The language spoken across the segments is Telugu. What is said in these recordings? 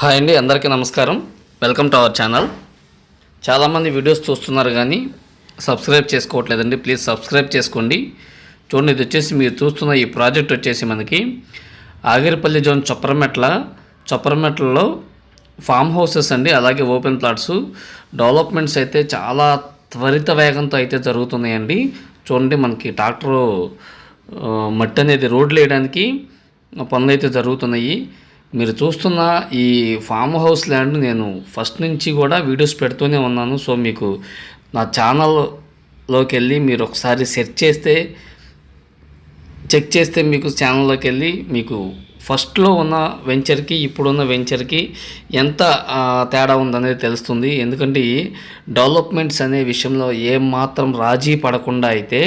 హాయ్ అండి, అందరికీ నమస్కారం. Welcome to our channel. చాలామంది వీడియోస్ చూస్తున్నారు కానీ సబ్స్క్రైబ్ చేసుకోవట్లేదండి. ప్లీజ్ సబ్స్క్రైబ్ చేసుకోండి. చూడండి, ఇది వచ్చేసి మీరు చూస్తున్న ఈ ప్రాజెక్ట్ వచ్చేసి మనకి ఆగిరిపల్లి జోన్ చొప్పరమెట్లలో ఫామ్ హౌసెస్ అండి, అలాగే ఓపెన్ ప్లాట్స్ డెవలప్మెంట్స్ అయితే చాలా త్వరిత వేగంతో అయితే జరుగుతున్నాయండి. చూడండి, మనకి ట్రాక్టరు మట్టి అనేది రోడ్లు వేయడానికి పనులు అయితే జరుగుతున్నాయి. మీరు చూస్తున్న ఈ ఫామ్ హౌస్ ల్యాండ్ నేను ఫస్ట్ నుంచి కూడా వీడియోస్ పెడుతూనే ఉన్నాను. సో మీకు నా ఛానల్లోకి వెళ్ళి మీరు ఒకసారి చెక్ చేస్తే మీకు ఛానల్లోకి వెళ్ళి మీకు ఫస్ట్లో ఉన్న వెంచర్కి ఇప్పుడున్న వెంచర్కి ఎంత తేడా ఉందనేది తెలుస్తుంది. ఎందుకంటే ఈ డెవలప్మెంట్స్ అనే విషయంలో ఏమాత్రం రాజీ పడకుండా అయితే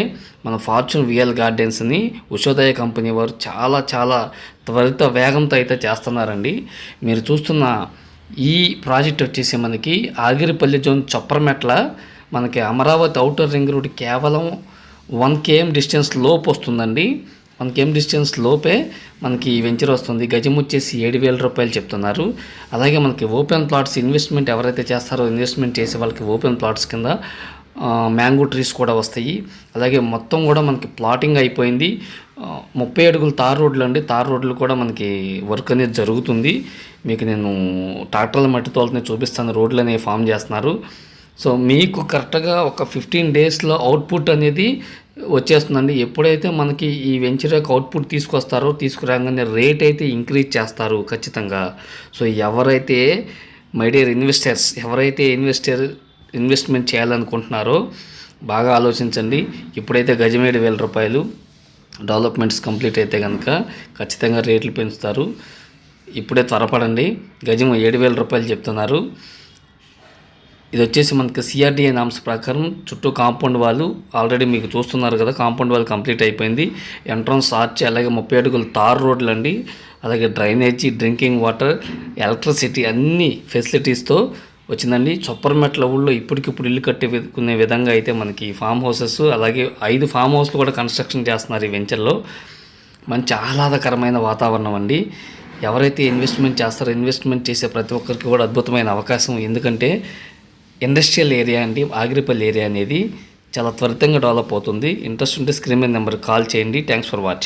మన ఫార్చ్యూన్ విఎల్ గార్డెన్స్ని ఉషోదయ కంపెనీ వారు చాలా చాలా త్వరిత వేగంతో అయితే చేస్తున్నారండి. మీరు చూస్తున్న ఈ ప్రాజెక్ట్ వచ్చేసి మనకి ఆగిరిపల్లి జోన్ చొప్పరమెట్ల మనకి అమరావతి ఔటర్ రింగ్ రోడ్ కేవలం 1 km డిస్టెన్స్ లోపు వస్తుందండి. 1 km డిస్టెన్స్ లోపే మనకి ఈ వెంచర్ వస్తుంది. గజం వచ్చేసి 7,000 రూపాయలు చెప్తున్నారు. అలాగే మనకి ఓపెన్ ప్లాట్స్ ఇన్వెస్ట్మెంట్ ఎవరైతే చేస్తారో ఇన్వెస్ట్మెంట్ చేసే వాళ్ళకి ఓపెన్ ప్లాట్స్ కింద మ్యాంగో ట్రీస్ కూడా వస్తాయి. అలాగే మొత్తం కూడా మనకి ప్లాటింగ్ అయిపోయింది. 30 అడుగులు తార్ రోడ్లు అండి. తార్ రోడ్లు కూడా మనకి వర్క్ అనేది జరుగుతుంది. మీకు నేను ట్రాక్టర్ల మట్టి తోలుతూనే చూపిస్తాను. రోడ్లు అనేవి ఫామ్ చేస్తున్నారు. సో మీకు కరెక్ట్గా ఒక 15 డేస్లో అవుట్పుట్ అనేది వచ్చేస్తుందండి. ఎప్పుడైతే మనకి ఈ వెంచర్ యొక్క అవుట్పుట్ తీసుకురాగానే రేట్ అయితే ఇంక్రీజ్ చేస్తారు ఖచ్చితంగా. సో ఎవరైతే మై డియర్ ఇన్వెస్టర్స్ ఇన్వెస్ట్మెంట్ చేయాలనుకుంటున్నారో బాగా ఆలోచించండి. ఇప్పుడైతే గజం 7,000 రూపాయలు, డెవలప్మెంట్స్ కంప్లీట్ అయితే కనుక ఖచ్చితంగా రేట్లు పెంచుతారు. ఇప్పుడే త్వరపడండి. గజం 7,000 రూపాయలు చెప్తున్నారు. ఇది వచ్చేసి మనకి సిఆర్డిఏ నామ్స్ ప్రకారం చుట్టూ కాంపౌండ్ వాళ్ళు ఆల్రెడీ మీకు చూస్తున్నారు కదా, కాంపౌండ్ వాళ్ళు కంప్లీట్ అయిపోయింది. ఎంట్రన్స్ ఆర్చ్, అలాగే 30 అడుగులు తార్ రోడ్లు అండి, అలాగే డ్రైనేజీ, డ్రింకింగ్ వాటర్, ఎలక్ట్రిసిటీ అన్ని ఫెసిలిటీస్తో వచ్చిందండి. చొప్పరమెట్ల ఊళ్ళో ఇప్పటికిప్పుడు ఇల్లు కట్టుకునే విధంగా అయితే మనకి ఫామ్ హౌసెస్, అలాగే 5 ఫామ్ హౌస్లు కూడా కన్స్ట్రక్షన్ చేస్తున్నారు ఈ వెంచర్లో. మంచి ఆహ్లాదకరమైన వాతావరణం అండి. ఎవరైతే ఇన్వెస్ట్మెంట్ చేస్తారో ఇన్వెస్ట్మెంట్ చేసే ప్రతి ఒక్కరికి కూడా అద్భుతమైన అవకాశం. ఎందుకంటే ఇండస్ట్రియల్ ఏరియా అండి, ఆగిరిపల్లి ఏరియా అనేది చాలా త్వరితంగా డెవలప్ అవుతుంది. ఇంట్రెస్ట్ ఉంటే స్క్రీన్ మీద నెంబర్కి కాల్ చేయండి. Thanks for watching.